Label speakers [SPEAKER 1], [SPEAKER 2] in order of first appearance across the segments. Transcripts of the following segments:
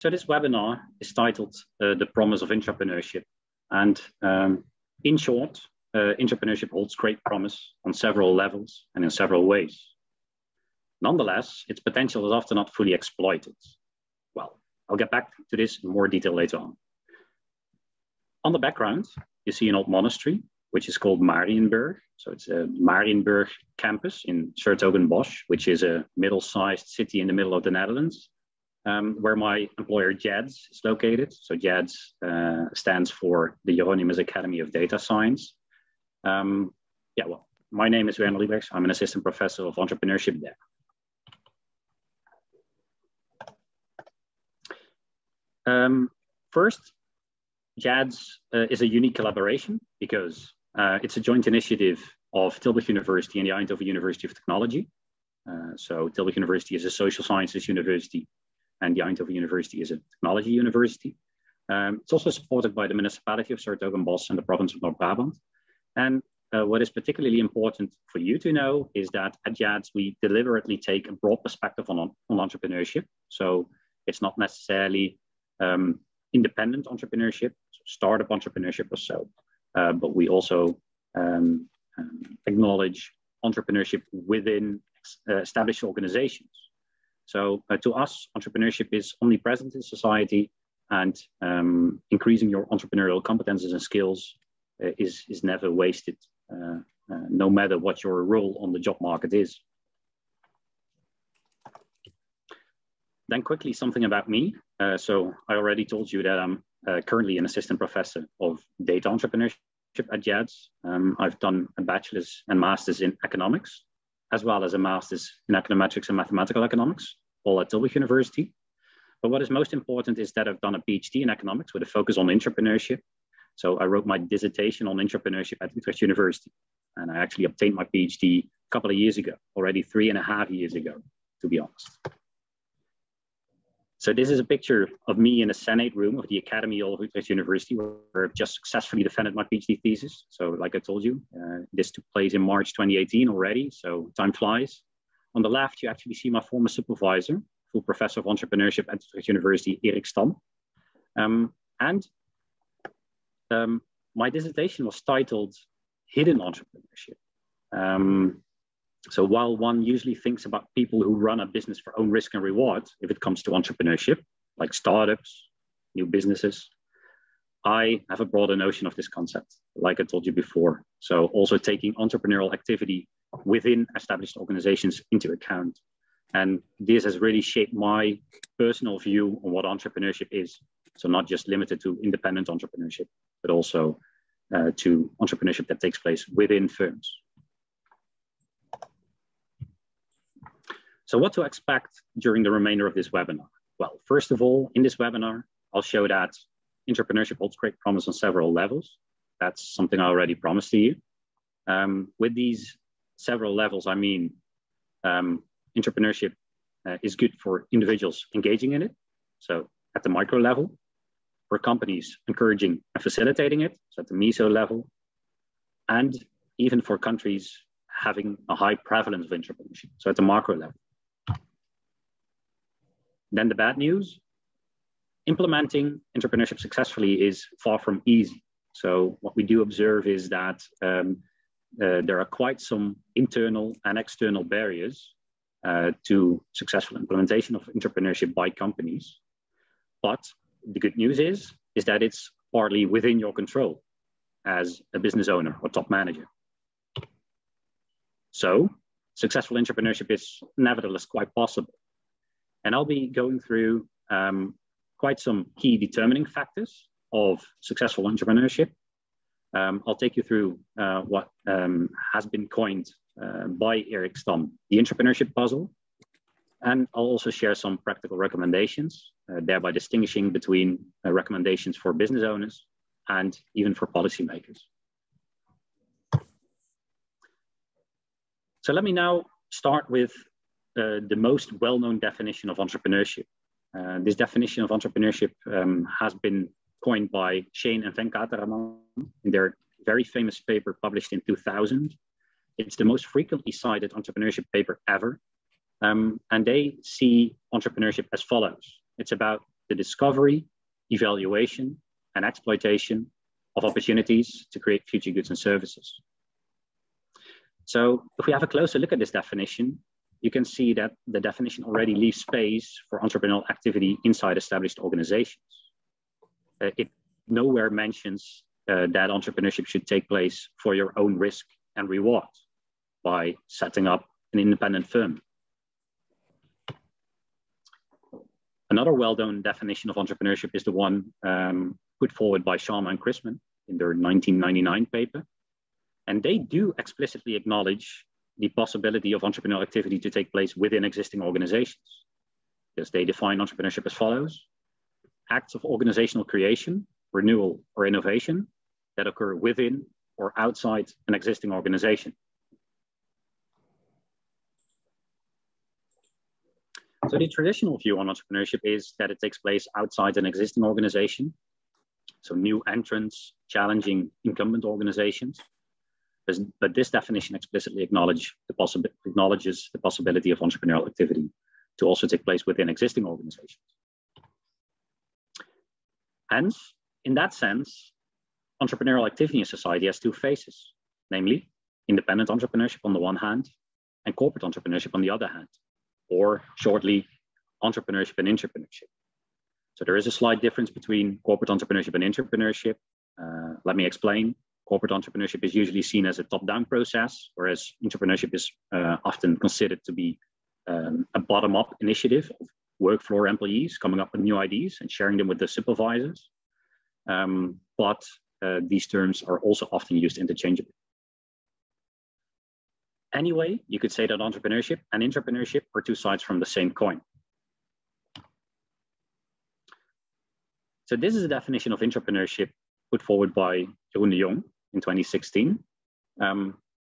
[SPEAKER 1] So this webinar is titled The Promise of Intrapreneurship. And in short, entrepreneurship holds great promise on several levels and in several ways. Nonetheless, its potential is often not fully exploited. Well, I'll get back to this in more detail later on. On the background, you see an old monastery, which is called Marienburg. So it's a Marienburg campus in 's-Hertogenbosch, which is a middle-sized city in the middle of the Netherlands, where my employer JADS is located. So JADS stands for the Hieronymus Academy of Data Science. Well, my name is Werner Liebregts. I'm an assistant professor of entrepreneurship there. First, JADS is a unique collaboration because it's a joint initiative of Tilburg University and the Eindhoven University of Technology. So Tilburg University is a social sciences university and the Eindhoven University is a technology university. It's also supported by the municipality of 's-Hertogenbosch and the province of North Brabant. And what is particularly important for you to know is that at JADS, we deliberately take a broad perspective on entrepreneurship. So it's not necessarily independent entrepreneurship, startup entrepreneurship or so, but we also acknowledge entrepreneurship within established organizations. So to us, entrepreneurship is omnipresent in society, and increasing your entrepreneurial competences and skills is never wasted, no matter what your role on the job market is. Then quickly, something about me. So I already told you that I'm currently an assistant professor of data entrepreneurship at JADS. I've done a bachelor's and master's in economics, as well as a master's in econometrics and mathematical economics, all at Tilburg University. But what is most important is that I've done a PhD in economics with a focus on entrepreneurship. So I wrote my dissertation on entrepreneurship at Utrecht University. And I actually obtained my PhD a couple of years ago, already 3.5 years ago, to be honest. So this is a picture of me in a Senate room of the Academy of Utrecht University, where I've just successfully defended my PhD thesis. So like I told you, this took place in March 2018 already, so time flies. On the left, you actually see my former supervisor, full professor of entrepreneurship at Utrecht University, Erik Stam. My dissertation was titled Hidden Entrepreneurship. So while one usually thinks about people who run a business for own risk and reward, if it comes to entrepreneurship, like startups, new businesses, I have a broader notion of this concept, like I told you before. So also taking entrepreneurial activity within established organizations into account. And this has really shaped my personal view on what entrepreneurship is. So not just limited to independent entrepreneurship, but also to entrepreneurship that takes place within firms. So what to expect during the remainder of this webinar? Well, first of all, in this webinar, I'll show that entrepreneurship holds great promise on several levels. That's something I already promised to you. With these several levels, I mean, entrepreneurship is good for individuals engaging in it. So at the micro level, for companies encouraging and facilitating it, so at the meso-level, and even for countries having a high prevalence of entrepreneurship, so at the macro level. Then the bad news, implementing entrepreneurship successfully is far from easy. So what we do observe is that there are quite some internal and external barriers to successful implementation of entrepreneurship by companies. But the good news is that it's partly within your control as a business owner or top manager. So successful entrepreneurship is nevertheless quite possible. And I'll be going through quite some key determining factors of successful entrepreneurship. I'll take you through what has been coined by Erik Stam, the entrepreneurship puzzle. And I'll also share some practical recommendations, thereby distinguishing between recommendations for business owners and even for policymakers. So let me now start with the most well-known definition of entrepreneurship. This definition of entrepreneurship has been coined by Shane and Venkataraman in their very famous paper published in 2000. It's the most frequently cited entrepreneurship paper ever. And they see entrepreneurship as follows. It's about the discovery, evaluation, and exploitation of opportunities to create future goods and services. So if we have a closer look at this definition, you can see that the definition already leaves space for entrepreneurial activity inside established organizations. It nowhere mentions that entrepreneurship should take place for your own risk and reward by setting up an independent firm. Another well-known definition of entrepreneurship is the one put forward by Sharma and Chrisman in their 1999 paper. And they do explicitly acknowledge the possibility of entrepreneurial activity to take place within existing organizations. Because they define entrepreneurship as follows: acts of organizational creation, renewal, or innovation that occur within or outside an existing organization. So the traditional view on entrepreneurship is that it takes place outside an existing organization. So new entrants challenging incumbent organizations. But this definition explicitly acknowledges the possibility of entrepreneurial activity to also take place within existing organizations. Hence, in that sense, entrepreneurial activity in society has two phases, namely independent entrepreneurship on the one hand and corporate entrepreneurship on the other hand, or shortly, entrepreneurship and intrapreneurship. So there is a slight difference between corporate entrepreneurship and intrapreneurship. Let me explain. Corporate entrepreneurship is usually seen as a top-down process, whereas entrepreneurship is often considered to be a bottom-up initiative of work floor employees coming up with new ideas and sharing them with the supervisors. But these terms are also often used interchangeably. Anyway, you could say that entrepreneurship and intrapreneurship are two sides from the same coin. So this is a definition of intrapreneurship put forward by Jeroen de Jong in 2016.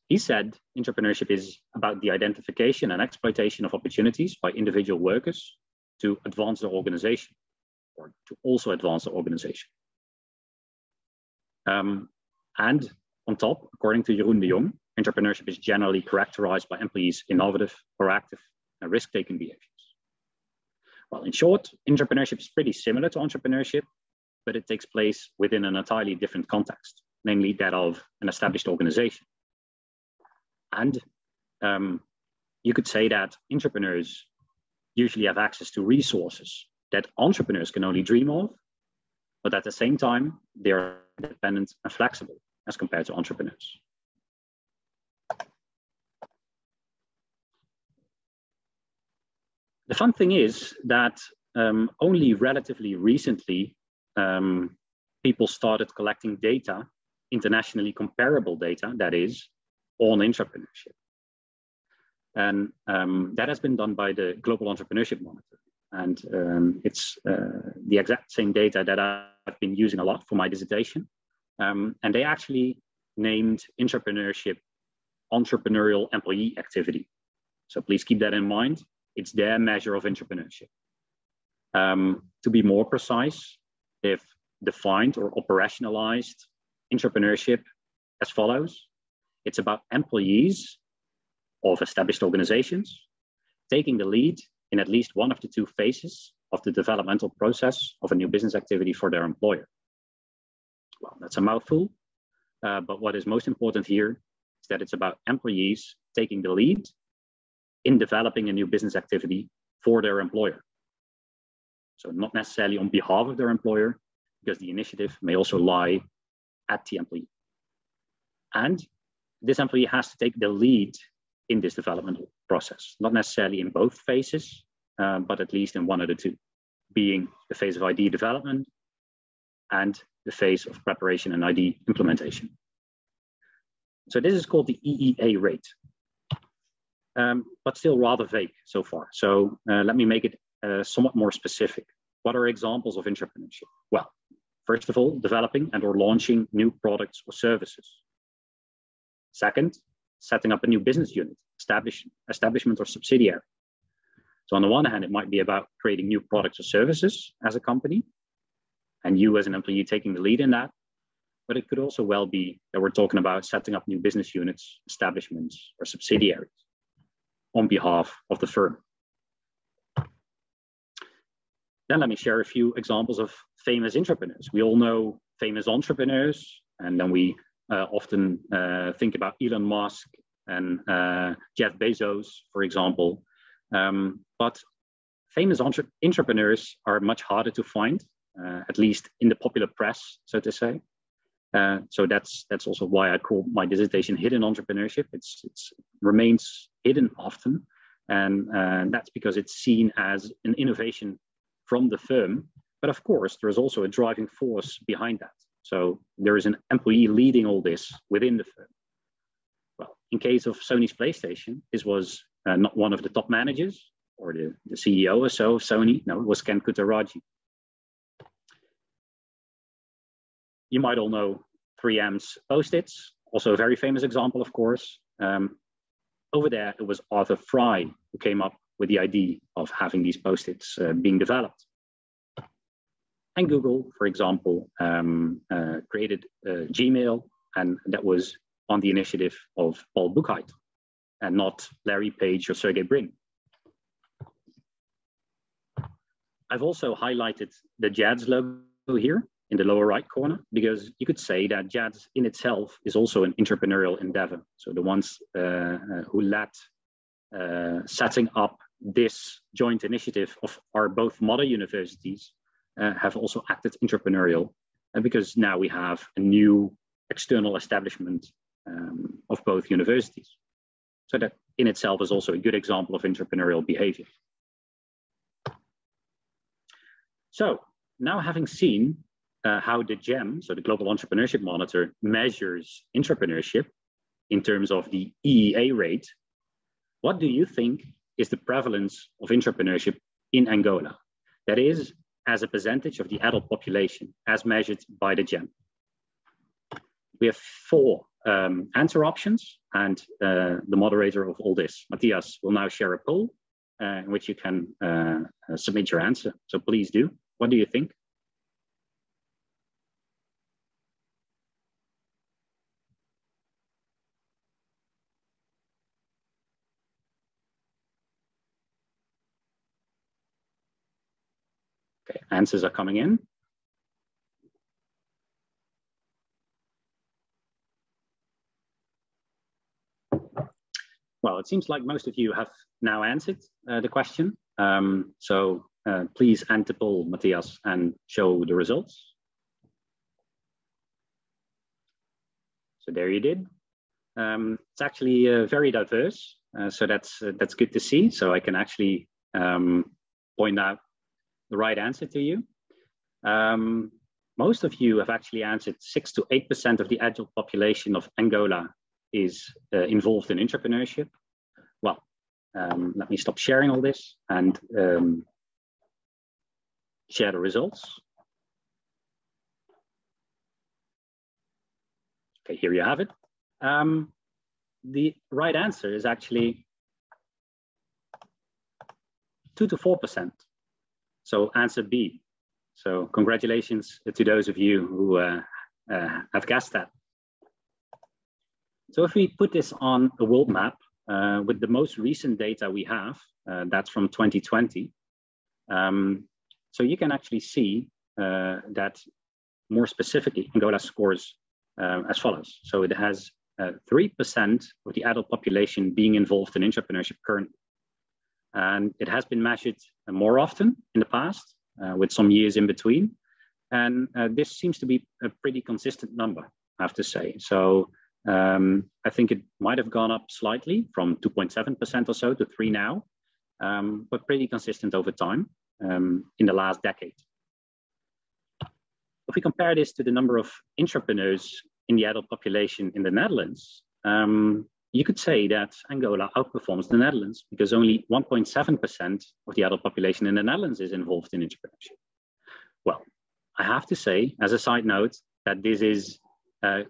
[SPEAKER 1] He said intrapreneurship is about the identification and exploitation of opportunities by individual workers to advance their organization, or to also advance the organization. And on top, according to Jeroen de Jong, entrepreneurship is generally characterized by employees' innovative, proactive, and risk-taking behaviors. Well, in short, entrepreneurship is pretty similar to entrepreneurship, but it takes place within an entirely different context, namely that of an established organization. And you could say that entrepreneurs usually have access to resources that entrepreneurs can only dream of, but at the same time, they're independent and flexible as compared to entrepreneurs. The fun thing is that only relatively recently, people started collecting data, internationally comparable data, that is, on intrapreneurship. And that has been done by the Global Entrepreneurship Monitor. And it's the exact same data that I've been using a lot for my dissertation. And they actually named intrapreneurship entrepreneurial employee activity. So please keep that in mind. It's their measure of entrepreneurship. To be more precise, they've defined or operationalized entrepreneurship as follows. It's about employees of established organizations taking the lead in at least one of the two phases of the developmental process of a new business activity for their employer. Well, that's a mouthful, but what is most important here is that it's about employees taking the lead in developing a new business activity for their employer. So not necessarily on behalf of their employer, because the initiative may also lie at the employee. And this employee has to take the lead in this developmental process, not necessarily in both phases, but at least in one of the two, being the phase of ID development and the phase of preparation and ID implementation. So this is called the EEA rate, but still rather vague so far. So let me make it somewhat more specific. What are examples of intrapreneurship? Well, first of all, developing and or launching new products or services. Second, setting up a new business unit, establishment or subsidiary. So on the one hand, it might be about creating new products or services as a company, and you as an employee taking the lead in that. But it could also well be that we're talking about setting up new business units, establishments, or subsidiaries on behalf of the firm. Then let me share a few examples of famous entrepreneurs. We all know famous entrepreneurs, and then we often think about Elon Musk and Jeff Bezos, for example. But famous entrepreneurs are much harder to find, at least in the popular press, so to say. So that's also why I call my dissertation Hidden Entrepreneurship. It remains hidden often, and that's because it's seen as an innovation from the firm. But of course, there is also a driving force behind that. So there is an employee leading all this within the firm. Well, in case of Sony's PlayStation, this was not one of the top managers or the CEO or so of Sony. No, it was Ken Kutaragi. You might all know 3M's Post-its, also a very famous example, of course. Over there, it was Arthur Fry who came up with the idea of having these Post-its being developed. And Google, for example, created Gmail, and that was on the initiative of Paul Buchheit and not Larry Page or Sergey Brin. I've also highlighted the JADS logo here in the lower right corner, because you could say that JADS in itself is also an entrepreneurial endeavor. So the ones who led setting up this joint initiative are both mother universities, have also acted entrepreneurial, because now we have a new external establishment of both universities. So that in itself is also a good example of entrepreneurial behavior. So now, having seen how the GEM, so the Global Entrepreneurship Monitor, measures entrepreneurship in terms of the EEA rate, what do you think is the prevalence of entrepreneurship in Angola? That is, as a percentage of the adult population, as measured by the GEM. We have 4 answer options, and the moderator of all this, Matthias, will now share a poll in which you can submit your answer. So please do. What do you think? Okay, answers are coming in. Well, it seems like most of you have now answered the question. So please end the poll, Matthias, and show the results. So there you did. It's actually very diverse, so that's good to see. So I can actually point out the right answer to you. Most of you have actually answered 6 to 8% of the adult population of Angola is involved in entrepreneurship. Well, let me stop sharing all this and share the results. Okay, here you have it. The right answer is actually 2 to 4%. So answer B. So congratulations to those of you who have guessed that. So if we put this on a world map with the most recent data we have, that's from 2020. So you can actually see that more specifically, Angola scores as follows. So it has 3% of the adult population being involved in entrepreneurship currently. And it has been measured more often in the past, with some years in between. And this seems to be a pretty consistent number, I have to say. So I think it might have gone up slightly from 2.7% or so to 3% now, but pretty consistent over time in the last decade. If we compare this to the number of entrepreneurs in the adult population in the Netherlands, you could say that Angola outperforms the Netherlands because only 1.7% of the adult population in the Netherlands is involved in entrepreneurship. Well, I have to say, as a side note, that this is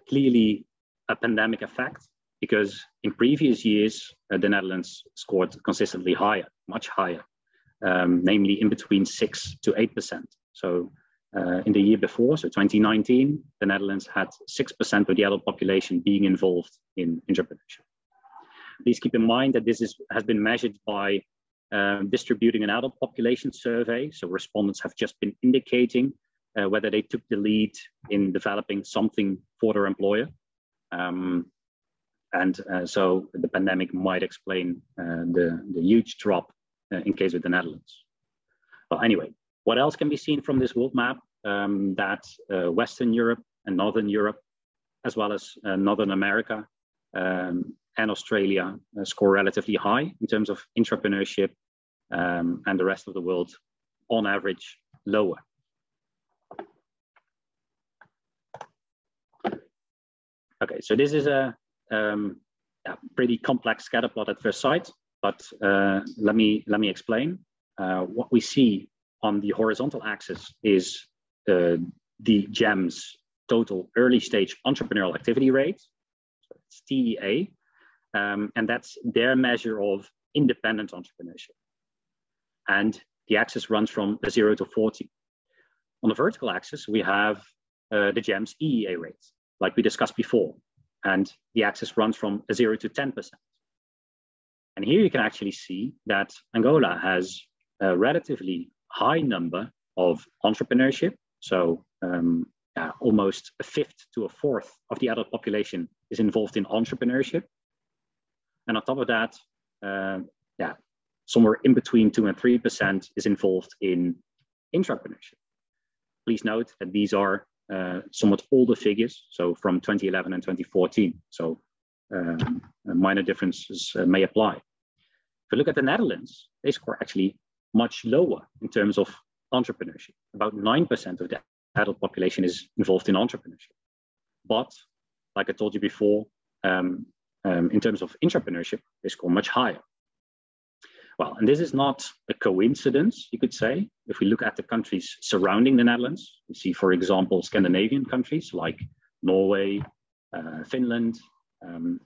[SPEAKER 1] clearly a pandemic effect, because in previous years, the Netherlands scored consistently higher, much higher, namely in between 6 to 8%. So in the year before, so 2019, the Netherlands had 6% of the adult population being involved in entrepreneurship. Please keep in mind that this has been measured by distributing an adult population survey. So respondents have just been indicating whether they took the lead in developing something for their employer. So the pandemic might explain the huge drop in case with the Netherlands. Well, anyway, what else can be seen from this world map? That Western Europe and Northern Europe, as well as Northern America and Australia, score relatively high in terms of intrapreneurship, and the rest of the world, on average, lower. Okay, so this is a pretty complex scatter plot at first sight, but let me explain. What we see on the horizontal axis is the GEM's total early stage entrepreneurial activity rate, so it's TEA, and that's their measure of independent entrepreneurship. And the axis runs from 0 to 40. On the vertical axis, we have the GEM's EEA rate, like we discussed before, and the axis runs from 0 to 10%. And here you can actually see that Angola has a relatively high number of entrepreneurship. So almost a fifth to a fourth of the adult population is involved in entrepreneurship. And on top of that, somewhere in between 2 and 3% is involved in intrapreneurship. Please note that these are somewhat older figures, so from 2011 and 2014. So minor differences may apply. If we look at the Netherlands, they score actually much lower in terms of entrepreneurship. About 9% of the adult population is involved in entrepreneurship. But like I told you before, in terms of intrapreneurship, they score much higher. Well, and this is not a coincidence, you could say. If we look at the countries surrounding the Netherlands, we see, for example, Scandinavian countries like Norway, Finland,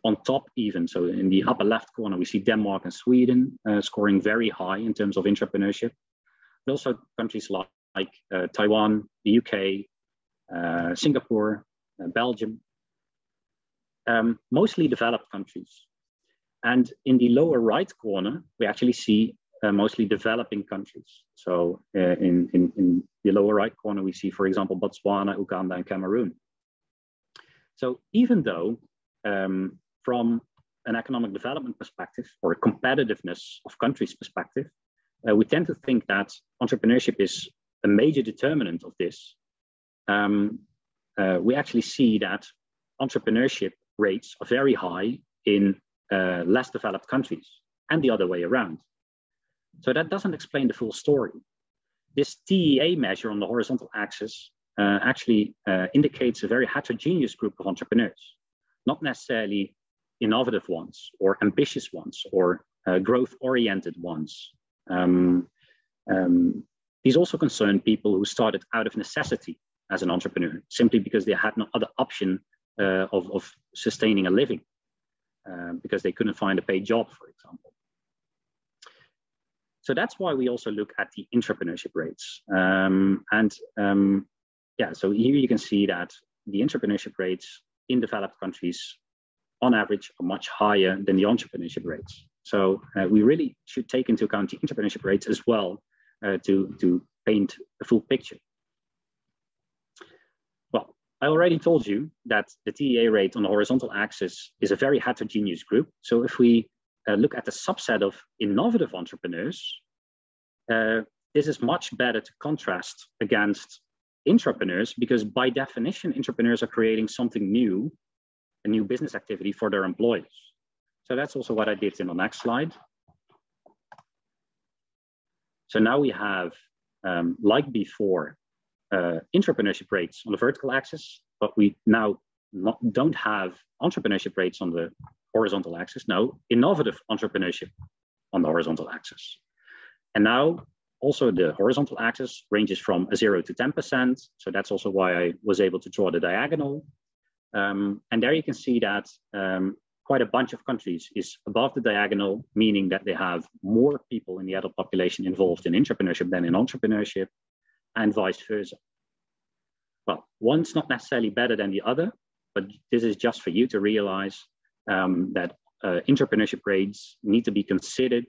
[SPEAKER 1] on top even. So in the upper left corner, we see Denmark and Sweden scoring very high in terms of intrapreneurship. But also countries like Taiwan, the UK, Singapore, Belgium, mostly developed countries. And in the lower right corner, we actually see mostly developing countries. So in the lower right corner, we see, for example, Botswana, Uganda, and Cameroon. So even though from an economic development perspective or a competitiveness of countries perspective, we tend to think that entrepreneurship is a major determinant of this. We actually see that entrepreneurship rates are very high in less developed countries and the other way around. So that doesn't explain the full story. This TEA measure on the horizontal axis actually indicates a very heterogeneous group of entrepreneurs, not necessarily innovative ones or ambitious ones or growth-oriented ones. These also concern people who started out of necessity as an entrepreneur, simply because they had no other option of sustaining a living. Because they couldn't find a paid job, for example. So that's why we also look at the intrapreneurship rates. So here you can see that the intrapreneurship rates in developed countries, on average, are much higher than the entrepreneurship rates. So we really should take into account the intrapreneurship rates as well to paint a full picture. I already told you that the TEA rate on the horizontal axis is a very heterogeneous group. So if we look at the subset of innovative entrepreneurs, this is much better to contrast against intrapreneurs, because by definition, intrapreneurs are creating something new, a new business activity for their employers. So that's also what I did in the next slide. So now we have, like before, intrapreneurship rates on the vertical axis, but we now don't have entrepreneurship rates on the horizontal axis. No, innovative entrepreneurship on the horizontal axis. And now also the horizontal axis ranges from 0 to 10%. So that's also why I was able to draw the diagonal. And there you can see that quite a bunch of countries is above the diagonal, meaning that they have more people in the adult population involved in intrapreneurship than in entrepreneurship, and vice versa. Well, one's not necessarily better than the other, but this is just for you to realize that intrapreneurship rates need to be considered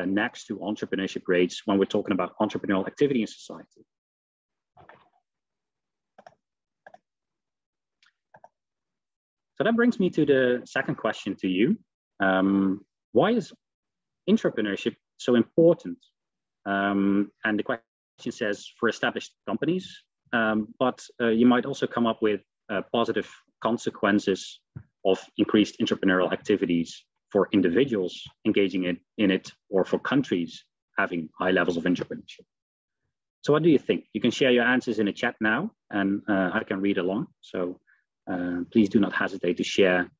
[SPEAKER 1] next to entrepreneurship rates when we're talking about entrepreneurial activity in society. So that brings me to the second question to you. Why is intrapreneurship so important? And the question says for established companies, but you might also come up with positive consequences of increased entrepreneurial activities for individuals engaging in it, or for countries having high levels of entrepreneurship. So what do you think? You can share your answers in the chat now, and I can read along. So please do not hesitate to share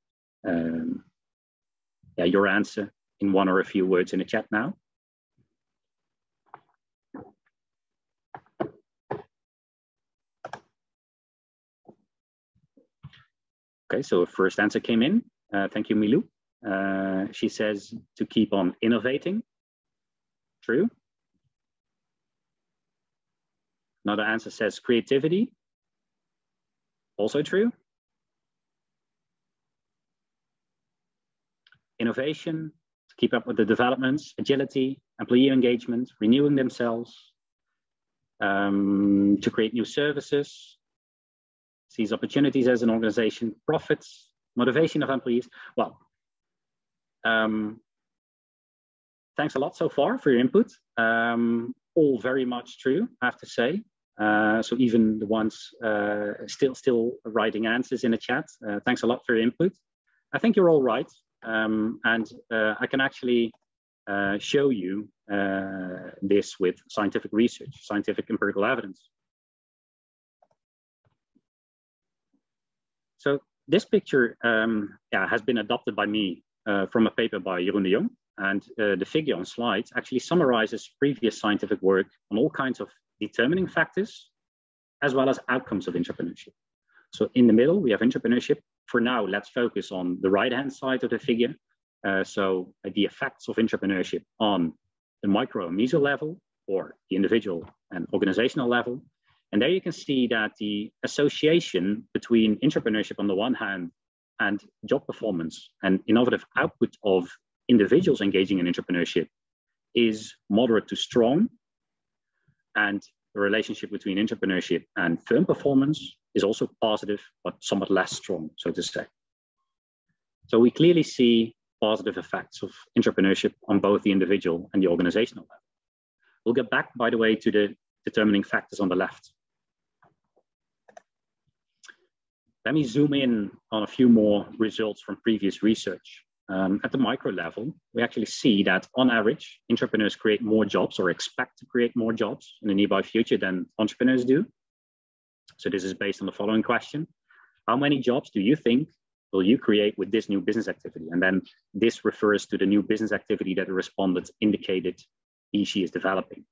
[SPEAKER 1] your answer in one or a few words in the chat now. Okay, so a first answer came in. Thank you, Milou. She says to keep on innovating. True. Another answer says creativity. Also true. Innovation, to keep up with the developments, agility, employee engagement, renewing themselves, to create new services, seize opportunities as an organization, profits, motivation of employees. Well, thanks a lot so far for your input. All very much true, I have to say. So even the ones still writing answers in the chat, thanks a lot for your input. I think you're all right. And I can actually show you this with scientific research, scientific empirical evidence. So this picture has been adopted by me from a paper by Jeroen de Jong. And the figure on slides actually summarizes previous scientific work on all kinds of determining factors, as well as outcomes of entrepreneurship. So in the middle, we have entrepreneurship. For now, let's focus on the right-hand side of the figure. So the effects of entrepreneurship on the micro and meso level, or the individual and organizational level. And there you can see that the association between entrepreneurship on the one hand and job performance and innovative output of individuals engaging in entrepreneurship is moderate to strong. And the relationship between entrepreneurship and firm performance is also positive, but somewhat less strong, so to say. So we clearly see positive effects of entrepreneurship on both the individual and the organizational level. We'll get back, by the way, to the determining factors on the left. Let me zoom in on a few more results from previous research. At the micro level, we actually see that on average, entrepreneurs create more jobs or expect to create more jobs in the nearby future than entrepreneurs do. So this is based on the following question. How many jobs do you think will you create with this new business activity? And then this refers to the new business activity that the respondent indicated she is developing.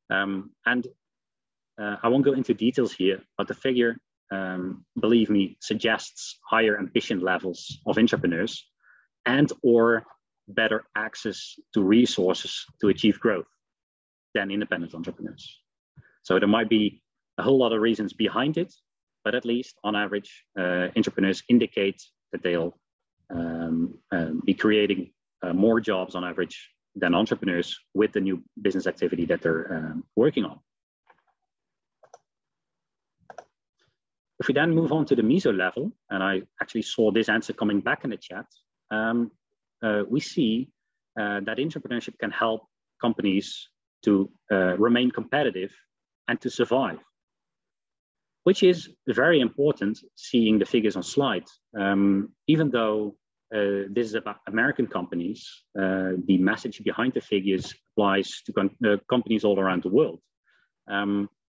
[SPEAKER 1] I won't go into details here, but the figure, believe me, suggests higher ambition levels of entrepreneurs and or better access to resources to achieve growth than independent entrepreneurs. So there might be a whole lot of reasons behind it, but at least on average, entrepreneurs indicate that they'll be creating more jobs on average than entrepreneurs with the new business activity that they're working on. If we then move on to the meso level, and I actually saw this answer coming back in the chat, we see that entrepreneurship can help companies to remain competitive and to survive, which is very important, seeing the figures on slides. Even though this is about American companies, the message behind the figures applies to companies all around the world.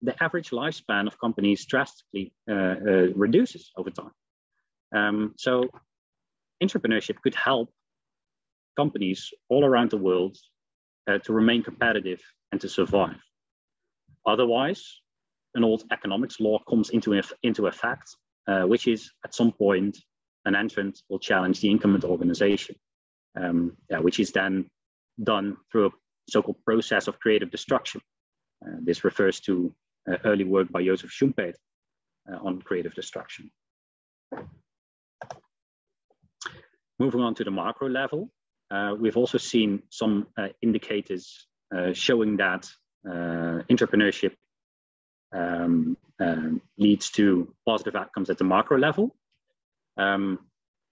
[SPEAKER 1] The average lifespan of companies drastically reduces over time. So entrepreneurship could help companies all around the world to remain competitive and to survive. Otherwise, an old economics law comes into effect, which is at some point an entrant will challenge the incumbent organization, which is then done through a so-called process of creative destruction. This refers to early work by Joseph Schumpeter on creative destruction. Moving on to the macro level, we've also seen some indicators showing that entrepreneurship leads to positive outcomes at the macro level.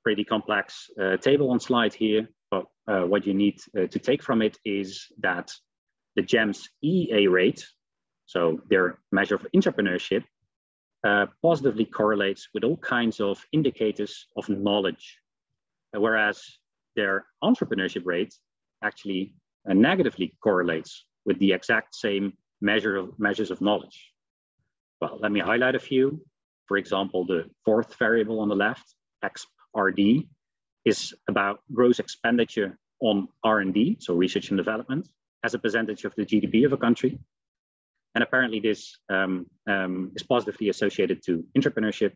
[SPEAKER 1] Pretty complex table on slide here, but what you need to take from it is that the GEMS EA rate, so their measure of entrepreneurship, positively correlates with all kinds of indicators of knowledge, whereas their entrepreneurship rate actually negatively correlates with the exact same measures of knowledge. Well, let me highlight a few. For example, the fourth variable on the left, XRD, is about gross expenditure on R&D, so research and development, as a percentage of the GDP of a country. And apparently this is positively associated to entrepreneurship,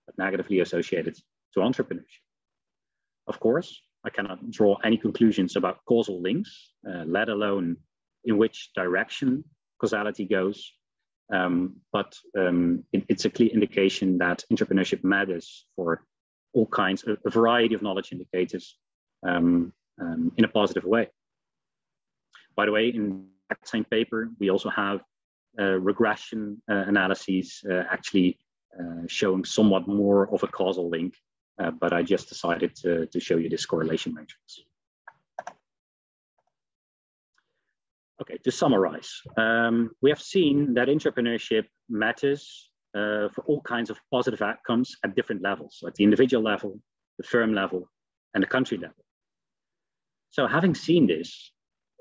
[SPEAKER 1] but negatively associated to entrepreneurship. Of course, I cannot draw any conclusions about causal links, let alone in which direction causality goes. But it's a clear indication that entrepreneurship matters for all kinds of a variety of knowledge indicators in a positive way. By the way, in that same paper, we also have regression analyses actually showing somewhat more of a causal link, but I just decided to show you this correlation matrix. Okay, to summarize, we have seen that entrepreneurship matters for all kinds of positive outcomes at different levels, at the individual level, the firm level, and the country level. So having seen this,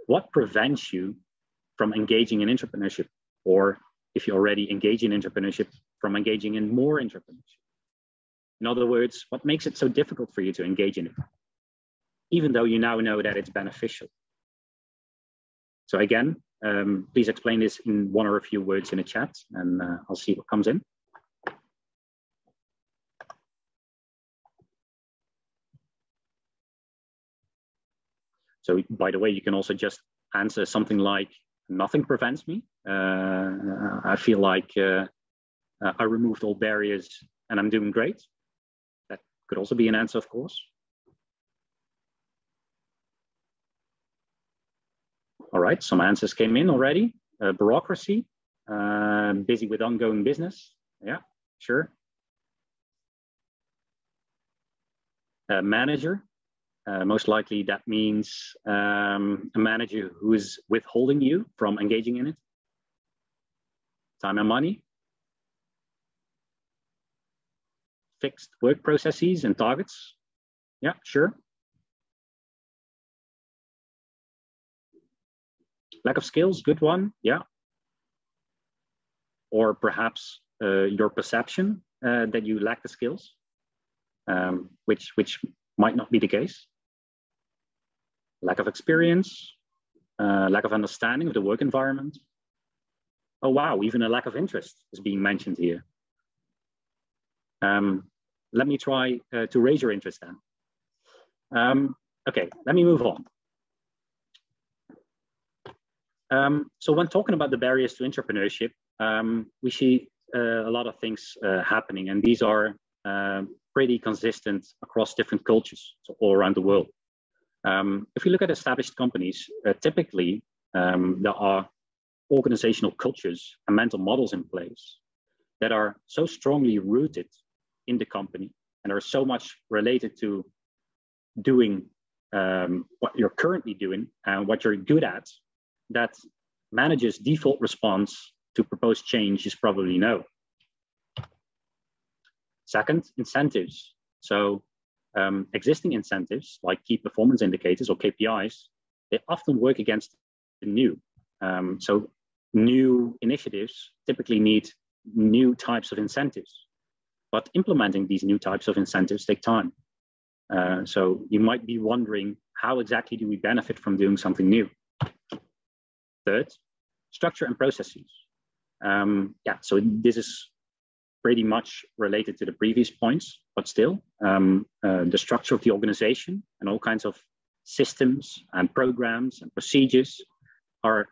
[SPEAKER 1] what prevents you from engaging in entrepreneurship? Or if you already engage in entrepreneurship, from engaging in more entrepreneurship? In other words, what makes it so difficult for you to engage in it, even though you now know that it's beneficial? So again, please explain this in one or a few words in the chat, and I'll see what comes in. So by the way, you can also just answer something like, nothing prevents me. I feel like I removed all barriers and I'm doing great. That could also be an answer, of course. All right, some answers came in already. Bureaucracy, busy with ongoing business. Yeah, sure. Manager, most likely that means a manager who is withholding you from engaging in it. Time and money. Fixed work processes and targets. Yeah, sure. Lack of skills, good one, yeah. Or perhaps your perception that you lack the skills, which might not be the case. Lack of experience, lack of understanding of the work environment. Oh wow, even a lack of interest is being mentioned here. Let me try to raise your interest then. Okay, let me move on. So when talking about the barriers to entrepreneurship, we see a lot of things happening, and these are pretty consistent across different cultures, so all around the world. If you look at established companies, typically there are organizational cultures and mental models in place that are so strongly rooted in the company and are so much related to doing what you're currently doing and what you're good at, that managers' default response to proposed change is probably no. Second, incentives. So existing incentives like key performance indicators or KPIs, they often work against the new. So new initiatives typically need new types of incentives, but implementing these new types of incentives take time. So you might be wondering, how exactly do we benefit from doing something new? Third, structure and processes. Yeah, so this is pretty much related to the previous points, but still, the structure of the organization and all kinds of systems and programs and procedures are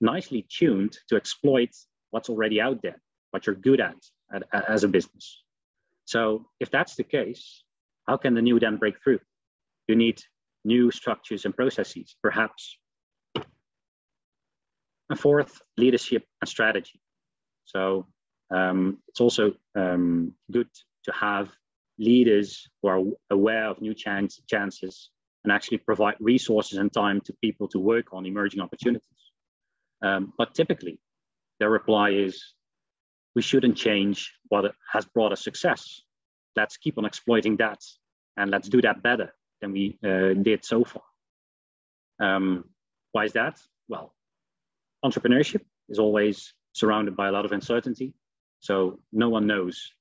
[SPEAKER 1] nicely tuned to exploit what's already out there, what you're good at as a business. So if that's the case, how can the new then break through? You need new structures and processes, perhaps. And fourth, leadership and strategy. So it's also good to have leaders who are aware of new chances and actually provide resources and time to people to work on emerging opportunities. But typically, their reply is, we shouldn't change what has brought us success. Let's keep on exploiting that, and let's do that better than we did so far. Why is that? Well, entrepreneurship is always surrounded by a lot of uncertainty. So no one knows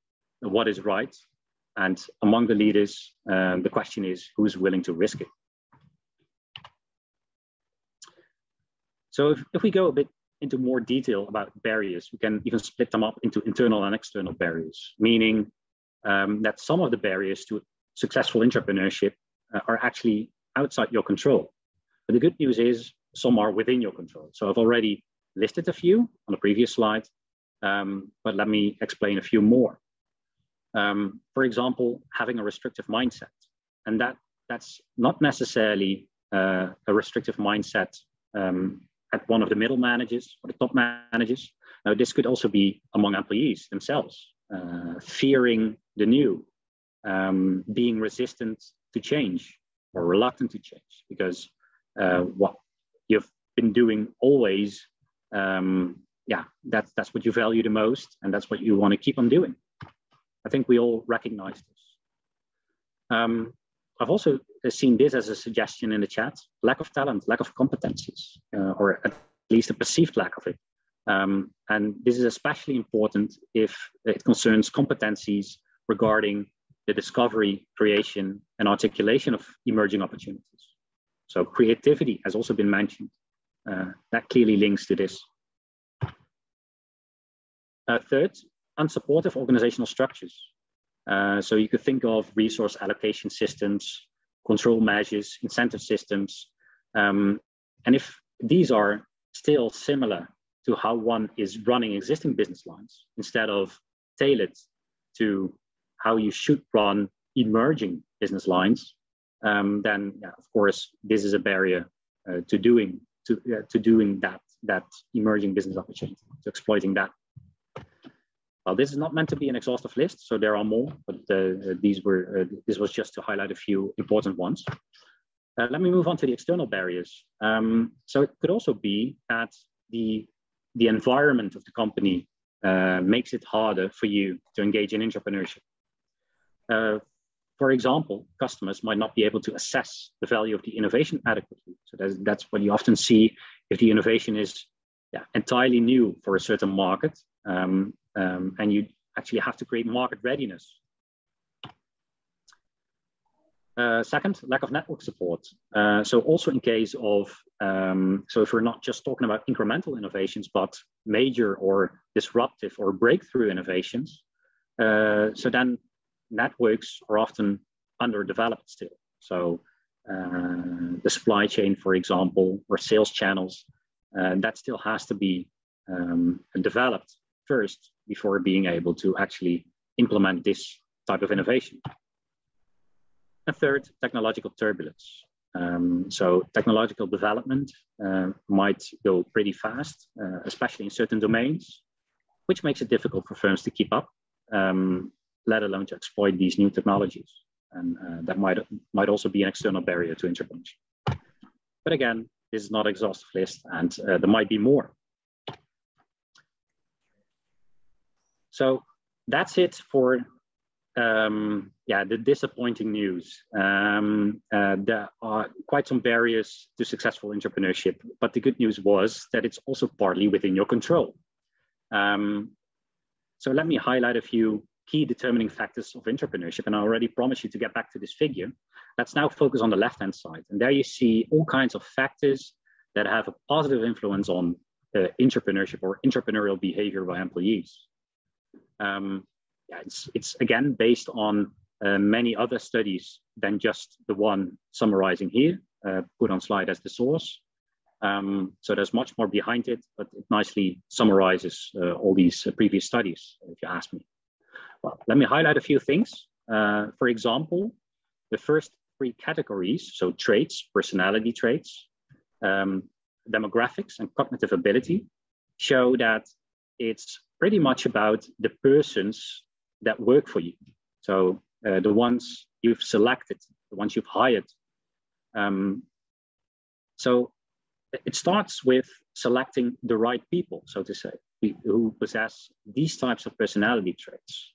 [SPEAKER 1] what is right. And among the leaders, the question is, who's willing to risk it? So if we go a bit into more detail about barriers, we can even split them up into internal and external barriers, meaning that some of the barriers to successful entrepreneurship are actually outside your control. But the good news is some are within your control. So I've already listed a few on the previous slide, but let me explain a few more. For example, having a restrictive mindset. And that's not necessarily a restrictive mindset at one of the middle managers or the top managers. Now, this could also be among employees themselves, fearing the new, being resistant to change or reluctant to change, because what you've been doing always, that's what you value the most, and that's what you want to keep on doing. I think we all recognize this. I've also seen this as a suggestion in the chat: lack of talent, lack of competencies, or at least a perceived lack of it. And this is especially important if it concerns competencies regarding the discovery, creation, and articulation of emerging opportunities. So creativity has also been mentioned. That clearly links to this. Third, unsupportive organizational structures. So you could think of resource allocation systems, control measures, incentive systems. And if these are still similar to how one is running existing business lines, instead of tailored to how you should run emerging business lines, then of course, this is a barrier to doing that emerging business opportunity, to exploiting that. Well, this is not meant to be an exhaustive list, so there are more, but this was just to highlight a few important ones. Let me move on to the external barriers. So it could also be that the environment of the company makes it harder for you to engage in entrepreneurship. For example, customers might not be able to assess the value of the innovation adequately. So that's what you often see if the innovation is entirely new for a certain market. And you actually have to create market readiness. Second, lack of network support. So also in case of, so if we're not just talking about incremental innovations, but major or disruptive or breakthrough innovations, so then networks are often underdeveloped still. So the supply chain, for example, or sales channels, that still has to be developed first before being able to actually implement this type of innovation. And third, technological turbulence. So technological development might go pretty fast, especially in certain domains, which makes it difficult for firms to keep up, let alone to exploit these new technologies. And that might also be an external barrier to entrepreneurship. But again, this is not an exhaustive list, and there might be more. So that's it for the disappointing news. There are quite some barriers to successful entrepreneurship, but the good news was that it's also partly within your control. So let me highlight a few key determining factors of entrepreneurship, and I already promised you to get back to this figure. Let's now focus on the left-hand side, and there you see all kinds of factors that have a positive influence on entrepreneurship or entrepreneurial behavior by employees. It's again based on many other studies than just the one summarizing here, put on slide as the source. So there's much more behind it, but it nicely summarizes all these previous studies, if you ask me. Well, let me highlight a few things. For example, the first three categories, so traits, personality traits, demographics, and cognitive ability, show that it's pretty much about the persons that work for you. So the ones you've selected, the ones you've hired. So it starts with selecting the right people, so to say, who possess these types of personality traits.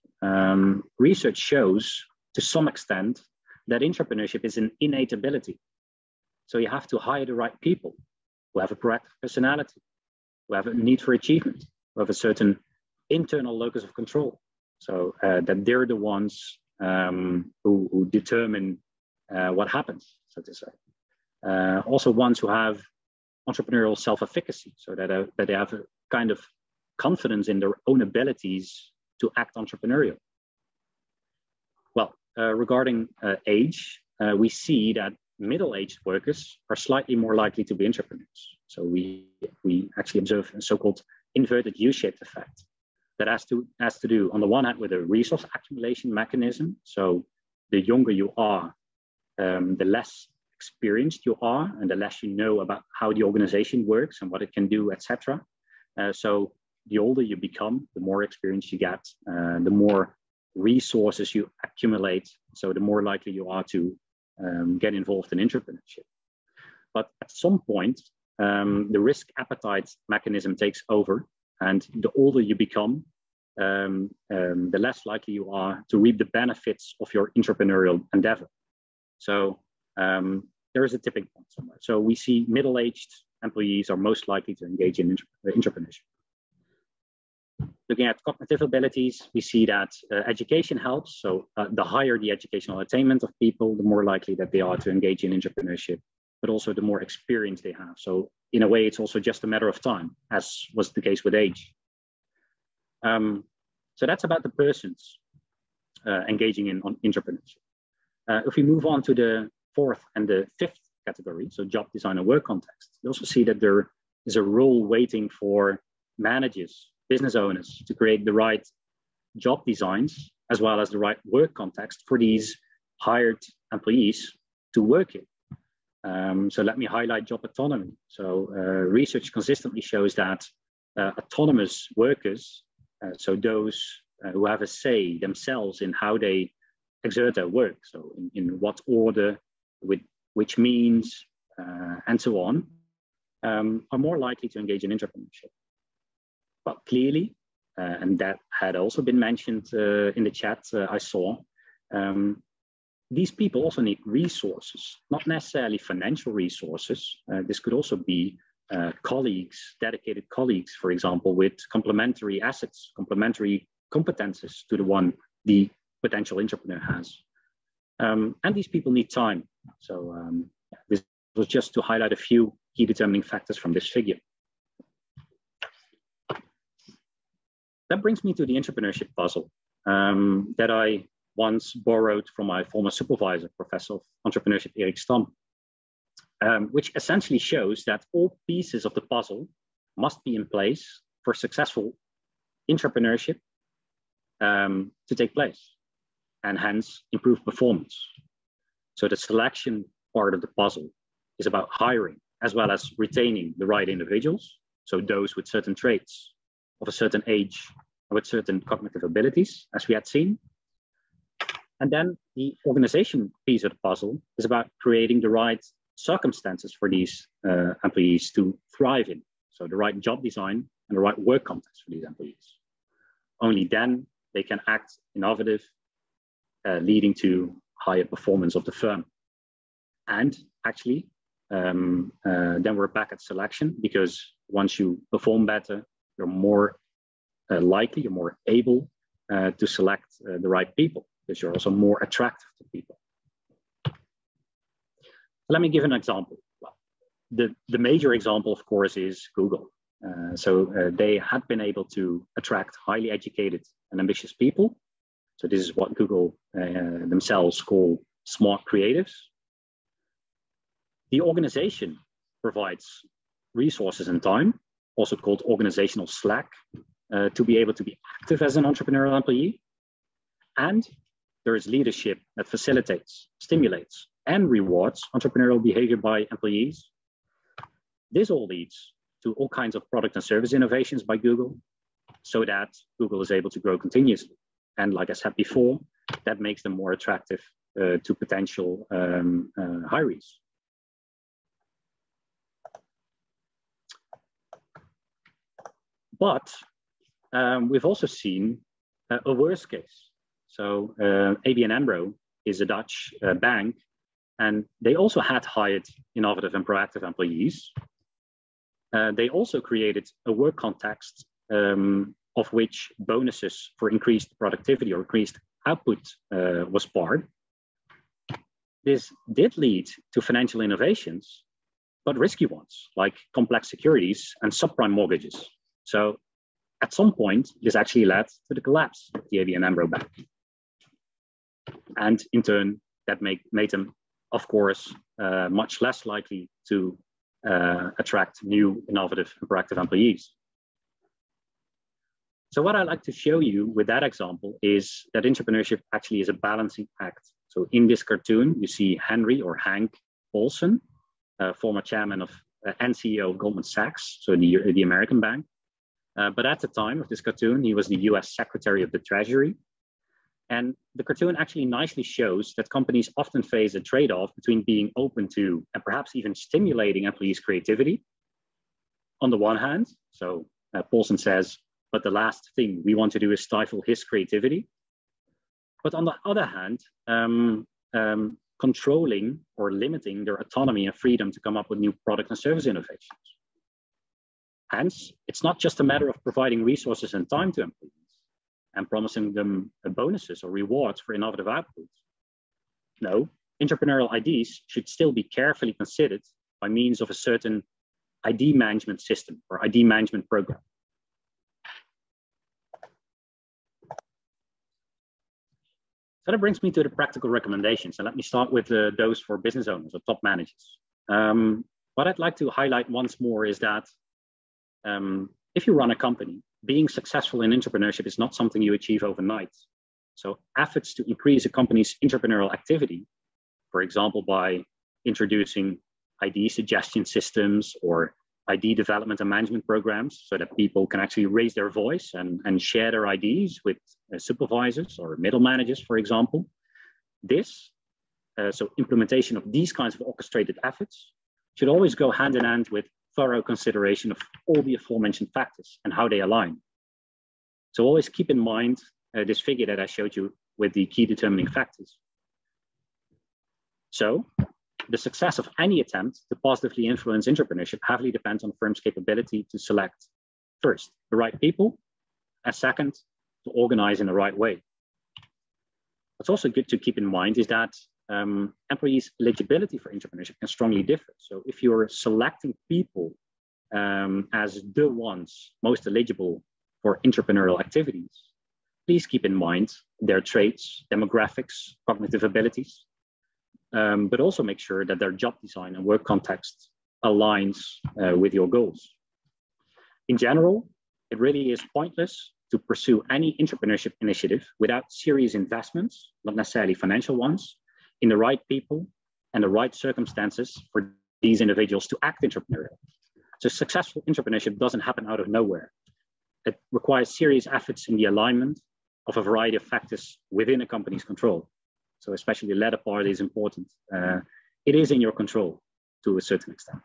[SPEAKER 1] Research shows, to some extent, that entrepreneurship is an innate ability. So you have to hire the right people who have a proactive personality, who have a need for achievement, who have a certain internal locus of control. So that they're the ones who determine what happens, so to say. Also ones who have entrepreneurial self-efficacy, so that they have a kind of confidence in their own abilities to act entrepreneurial. Well, regarding age, we see that middle-aged workers are slightly more likely to be entrepreneurs. So we actually observe a so-called inverted U-shaped effect that has to do, on the one hand, with a resource accumulation mechanism. So the younger you are, the less experienced you are, and the less you know about how the organization works and what it can do, etc. So the older you become, the more experience you get, the more resources you accumulate. So the more likely you are to get involved in entrepreneurship. But at some point, the risk appetite mechanism takes over, and the older you become, the less likely you are to reap the benefits of your entrepreneurial endeavor. So there is a tipping point somewhere. So we see middle-aged employees are most likely to engage in entrepreneurship. Looking at cognitive abilities, we see that education helps. So the higher the educational attainment of people, the more likely that they are to engage in entrepreneurship, but also the more experience they have. So in a way, it's also just a matter of time, as was the case with age. So that's about the persons engaging in entrepreneurship. If we move on to the fourth and the fifth category, so job design and work context, you also see that there is a role waiting for managers, business owners to create the right job designs as well as the right work context for these hired employees to work in. So let me highlight job autonomy. So research consistently shows that autonomous workers, so those who have a say themselves in how they exert their work, so in what order, with which means, and so on, are more likely to engage in entrepreneurship. But clearly, and that had also been mentioned in the chat I saw, these people also need resources, not necessarily financial resources. This could also be colleagues, dedicated colleagues, for example, with complementary assets, complementary competences to the one the potential entrepreneur has. And these people need time. So this was just to highlight a few key determining factors from this figure. That brings me to the entrepreneurship puzzle that I once borrowed from my former supervisor, Professor of Entrepreneurship, Erik Stam, which essentially shows that all pieces of the puzzle must be in place for successful entrepreneurship to take place, and hence improve performance. So the selection part of the puzzle is about hiring as well as retaining the right individuals, so those with certain traits of a certain age and with certain cognitive abilities, as we had seen. And then the organization piece of the puzzle is about creating the right circumstances for these employees to thrive in. So the right job design and the right work context for these employees. Only then they can act innovative, leading to higher performance of the firm. And actually, then we're back at selection, because once you perform better, you're more likely, you're more able to select the right people, because you're also more attractive to people. Let me give an example. Well, the major example, of course, is Google. They had been able to attract highly educated and ambitious people. So this is what Google themselves call smart creatives. The organization provides resources and time, also called organizational slack, to be able to be active as an entrepreneurial employee. And there is leadership that facilitates, stimulates, and rewards entrepreneurial behavior by employees. This all leads to all kinds of product and service innovations by Google, so that Google is able to grow continuously. And like I said before, that makes them more attractive to potential hirees. But we've also seen a worse case. So ABN AMRO is a Dutch bank, and they also had hired innovative and proactive employees. They also created a work context of which bonuses for increased productivity or increased output was part. This did lead to financial innovations, but risky ones, like complex securities and subprime mortgages. So at some point, this actually led to the collapse of the ABN AMRO bank. And in turn, that made them, of course, much less likely to attract new, innovative, and proactive employees. So what I'd like to show you with that example is that entrepreneurship actually is a balancing act. So in this cartoon, you see Henry or Hank Paulson, former chairman of and CEO of Goldman Sachs, so the American bank. But at the time of this cartoon, he was the US Secretary of the Treasury. And the cartoon actually nicely shows that companies often face a trade-off between being open to and perhaps even stimulating employees' creativity on the one hand. So Paulson says, but the last thing we want to do is stifle his creativity. But on the other hand, controlling or limiting their autonomy and freedom to come up with new product and service innovations. Hence, it's not just a matter of providing resources and time to employees and promising them bonuses or rewards for innovative outputs. No, entrepreneurial ideas should still be carefully considered by means of a certain ID management system or ID management program. So that brings me to the practical recommendations. And let me start with those for business owners or top managers. What I'd like to highlight once more is that if you run a company, being successful in entrepreneurship is not something you achieve overnight. So efforts to increase a company's entrepreneurial activity, for example, by introducing ID suggestion systems or ID development and management programs so that people can actually raise their voice and share their ideas with supervisors or middle managers, for example. So implementation of these kinds of orchestrated efforts should always go hand in hand with thorough consideration of all the aforementioned factors and how they align. So always keep in mind this figure that I showed you with the key determining factors. So the success of any attempt to positively influence entrepreneurship heavily depends on the firm's capability to select, first, the right people, and second, to organize in the right way. What's also good to keep in mind is that employees' eligibility for entrepreneurship can strongly differ. So if you're selecting people as the ones most eligible for entrepreneurial activities, please keep in mind their traits, demographics, cognitive abilities, but also make sure that their job design and work context aligns with your goals. In general, it really is pointless to pursue any entrepreneurship initiative without serious investments, not necessarily financial ones, in the right people and the right circumstances for these individuals to act entrepreneurial. So successful entrepreneurship doesn't happen out of nowhere. It requires serious efforts in the alignment of a variety of factors within a company's control. So especially the latter part is important. It is in your control to a certain extent.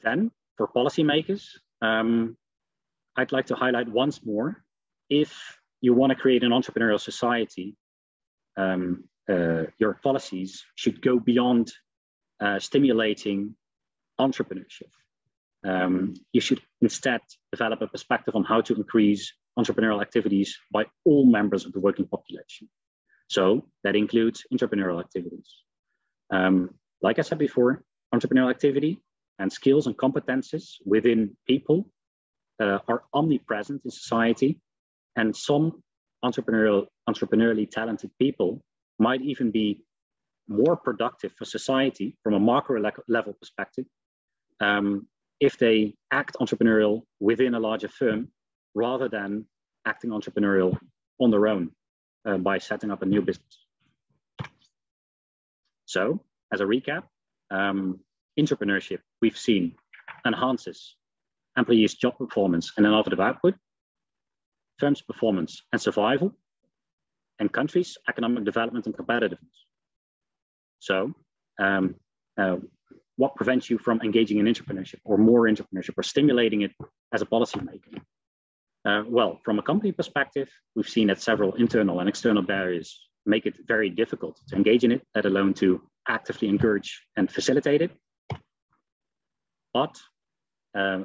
[SPEAKER 1] Then for policymakers, I'd like to highlight once more, if you want to create an entrepreneurial society, your policies should go beyond stimulating entrepreneurship. You should instead develop a perspective on how to increase entrepreneurial activities by all members of the working population. So that includes entrepreneurial activities. Like I said before, entrepreneurial activity and skills and competences within people are omnipresent in society, and some entrepreneurially talented people might even be more productive for society from a macro level perspective if they act entrepreneurial within a larger firm rather than acting entrepreneurial on their own. by setting up a new business. So, as a recap, entrepreneurship, we've seen, enhances employees' job performance and innovative output, firms' performance and survival, and countries' economic development and competitiveness. So, what prevents you from engaging in entrepreneurship or more entrepreneurship or stimulating it as a policymaker? Well, from a company perspective, we've seen that several internal and external barriers make it very difficult to engage in it, let alone to actively encourage and facilitate it. But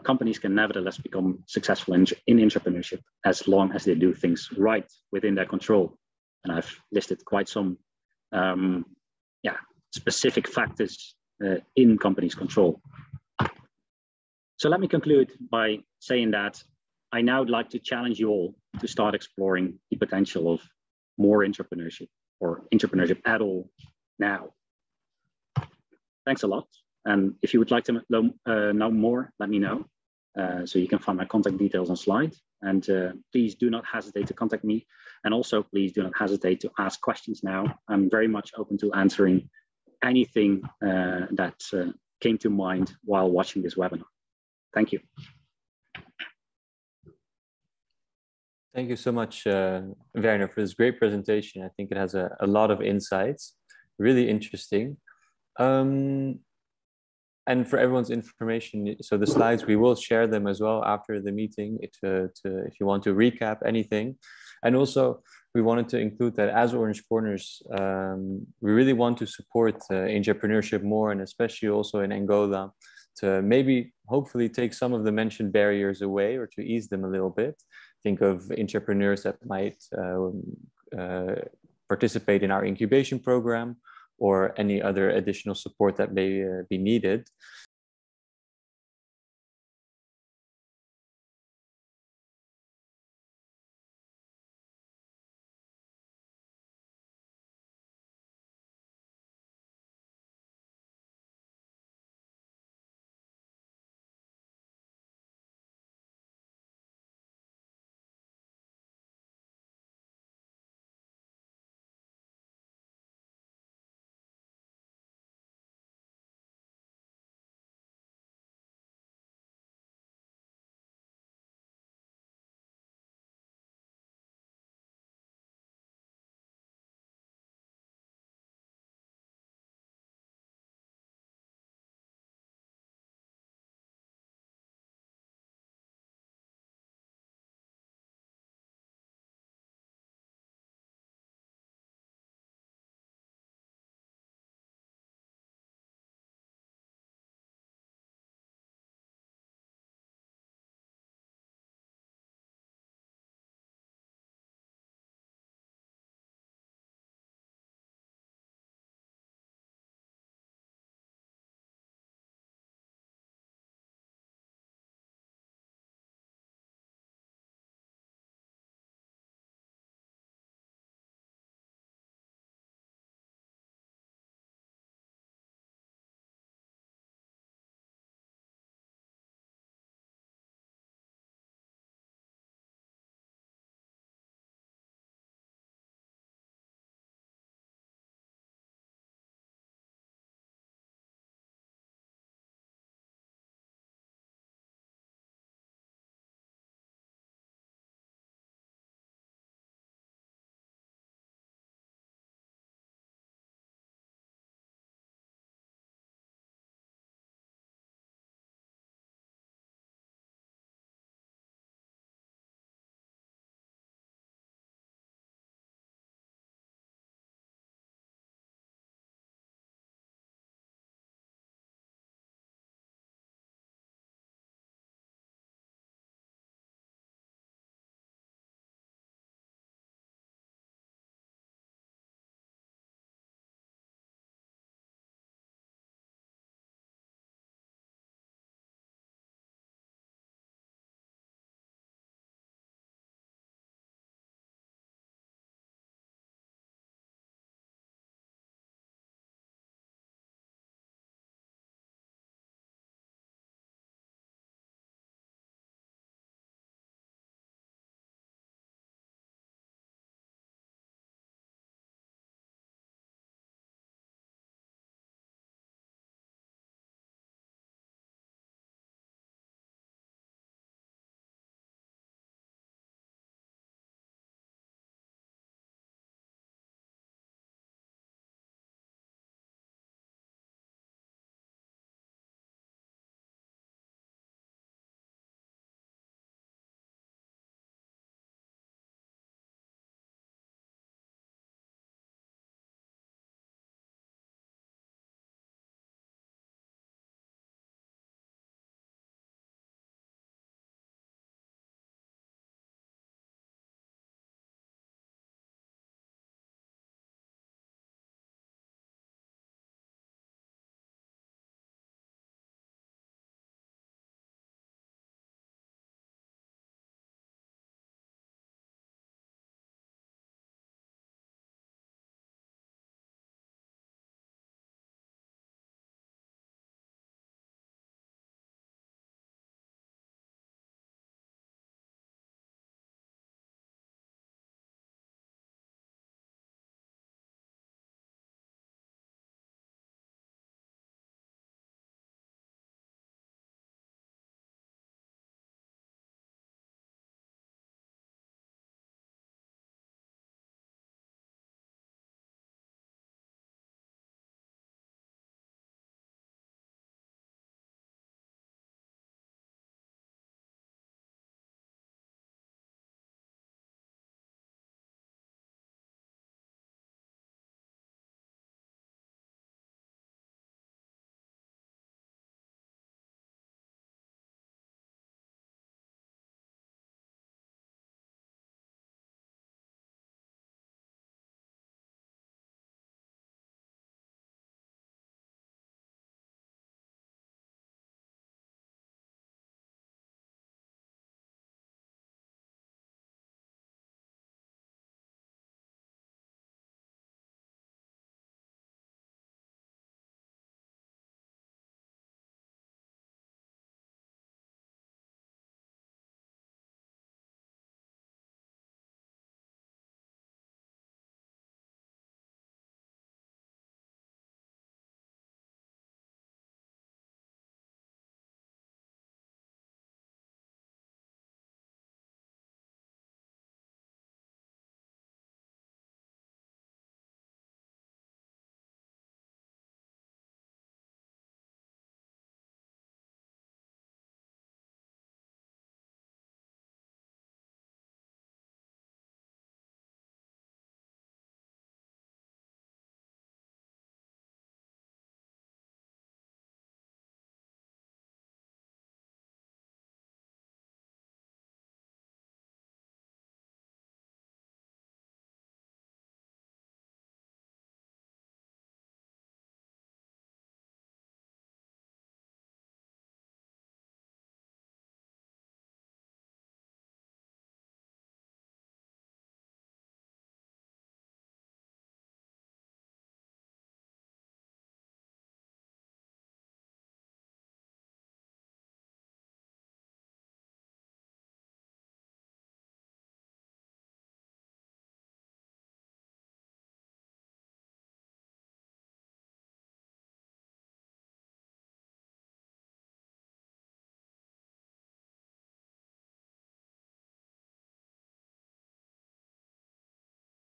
[SPEAKER 1] companies can nevertheless become successful in entrepreneurship as long as they do things right within their control. And I've listed quite some specific factors in companies' control. So let me conclude by saying that I now would like to challenge you all to start exploring the potential of more entrepreneurship or entrepreneurship at all now. Thanks a lot. And if you would like to know more, let me know. So you can find my contact details on slide. And please do not hesitate to contact me. And also, please do not hesitate to ask questions now. I'm very much open to answering anything that came to mind while watching this webinar. Thank you.
[SPEAKER 2] Thank you so much, Werner, for this great presentation. I think it has a lot of insights, really interesting. And for everyone's information, so the slides, we will share them as well after the meeting if you want to recap anything. And also, we wanted to include that as Orange Corners, we really want to support entrepreneurship more, and especially also in Angola, to maybe hopefully take some of the mentioned barriers away or to ease them a little bit. Think of entrepreneurs that might participate in our incubation program or any other additional support that may be needed.